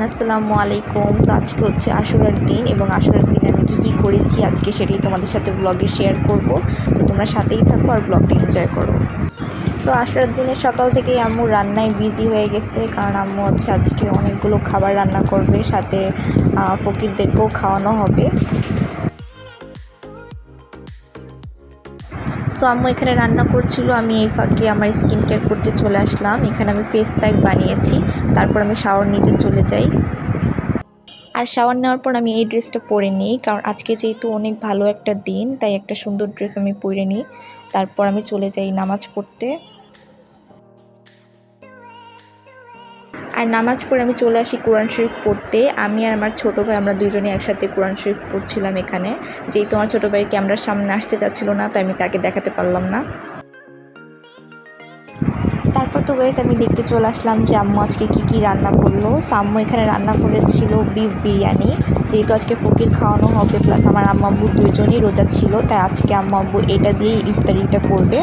Everyone, আসসালামু আলাইকুম। So আজকে হচ্ছে আশুরার দিন এবং আশুরার দিন আমি কী করেছি আজকে সেটাই তোমাদের সাথে ব্লগে শেয়ার করব। তো তোমরা সাথেই থাকো আর ব্লগটা এনজয় করো। সো আশুরার দিনের সকাল থেকেই আম্মু রান্নায় বিজি হয়ে গেছে, কারণ আম্মু হচ্ছে আজকে অনেকগুলো খাবার রান্না করবে, সাথে ফকিরদেরকেও খাওয়ানো হবে। সো আম্মু এখানে রান্না করছিল, আমি এই ফাঁকে আমার স্কিন কেয়ার করতে চলে আসলাম। এখানে আমি ফেস প্যাক বানিয়েছি, তারপর আমি শাওয়ার নিতে চলে যাই। আর শাওয়ার নেওয়ার পর আমি এই ড্রেসটা পরে নিই, কারণ আজকে যেহেতু অনেক ভালো একটা দিন, তাই একটা সুন্দর ড্রেস আমি পরে নিই। তারপর আমি চলে যাই নামাজ পড়তে। আর নামাজ পড়ে আমি চলে আসি কোরআন শরীফ পড়তে। আমি আর আমার ছোটো ভাই আমরা দুজনে একসাথে কোরআন শরীফ পড়ছিলাম এখানে। যেহেতু আমার ছোটো ভাই ক্যামেরার সামনে আসতে চাচ্ছিল না, তাই আমি তাকে দেখাতে পারলাম না। তারপর তো গাইস আমি দেখতে চলে আসলাম যে আম্মু আজকে কী রান্না করলো। সো আম্মু এখানে রান্না করেছিল বিফ বিরিয়ানি, যেহেতু আজকে ফকির খাওয়ানো হবে, প্লাস আমার আম্মু আব্বু দুইজনই রোজা ছিল, তাই আজকে আম্মু আব্বু এটা দিয়েই ইফতারিটা করবে।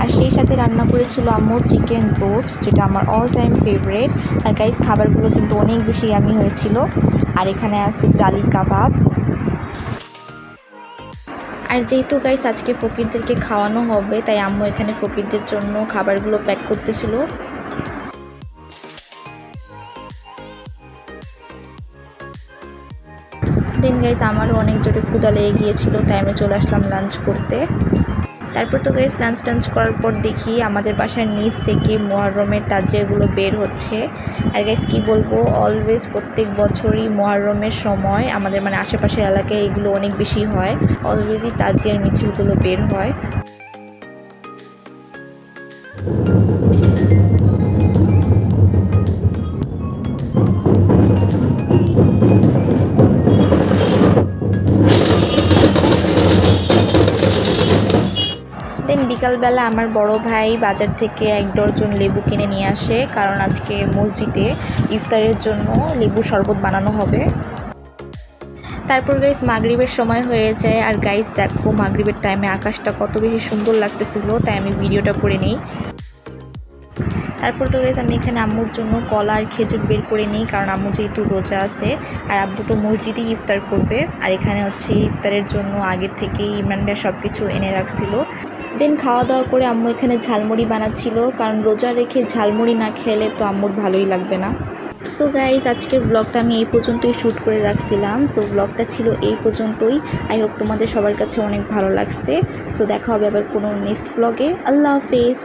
আর সেই সাথে রান্না করেছিল আম্মু চিকেন রোস্ট, যেটা আমার অল টাইম ফেভারিট। আর গাইস খাবারগুলো কিন্তু অনেক বেশি ইয়ামি হয়েছিল। আর এখানে আছে জালি কাবাব। আর যেহেতু গাইস আজকে ফকিরদেরকে খাওয়ানো হবে, তাই আম্মু এখানে ফকিরদের জন্য খাবারগুলো প্যাক করতেছিল। দেন গাইস আমারও অনেক জোরে ক্ষুধা লেগে গিয়েছিল, তাই আমি চলে আসলাম লাঞ্চ করতে। তারপর তো গাইস লাঞ্চ করার পর দেখি আমাদের বাসার নিচ থেকে মুহররমের তাজিয়াগুলো বের হচ্ছে। আর গাইস কী বলবো, অলওয়েজ প্রত্যেক বছরই মুহররমের সময় আমাদের আশেপাশের এলাকায় এগুলো অনেক বেশি হয়। অলওয়েজই তাজিয়ার মিছিলগুলো বের হয়। দেন বিকালবেলা আমার বড় ভাই বাজার থেকে 1 ডজন লেবু কিনে নিয়ে আসে, কারণ আজকে মসজিদে ইফতারের জন্য লেবু শরবত বানানো হবে। তারপর গাইস মাগরিবের সময় হয়ে যায়। আর গাইস দেখো মাগরিবের টাইমে আকাশটা কত বেশি সুন্দর লাগতেছিল, তাই আমি ভিডিওটা করে নিই। তারপর তো গাইস আমি এখানে আম্মুর জন্য কলা আর খেজুর বের করে নিই, কারণ আম্মু যেহেতু রোজা আছে আর আব্বু তো মসজিদেই ইফতার করবে। আর এখানে হচ্ছে ইফতারের জন্য আগের থেকেই ইমরান ভাই সব কিছু এনে রাখছিল। দেন খাওয়া দাওয়া করে আম্মু এখানে ঝালমুড়ি বানাচ্ছিল, কারণ রোজা রেখে ঝালমুড়ি না খেলে তো আম্মুর ভালোই লাগবে না। সো গাইজ আজকের ব্লগটা আমি এই পর্যন্তই শ্যুট করে রাখছিলাম। সো ব্লগটা ছিল এই পর্যন্তই। আই হোপ তোমাদের সবার কাছে অনেক ভালো লাগছে। সো দেখা হবে আবার কোনো নেক্সট ব্লগে। আল্লাহ হাফেজ।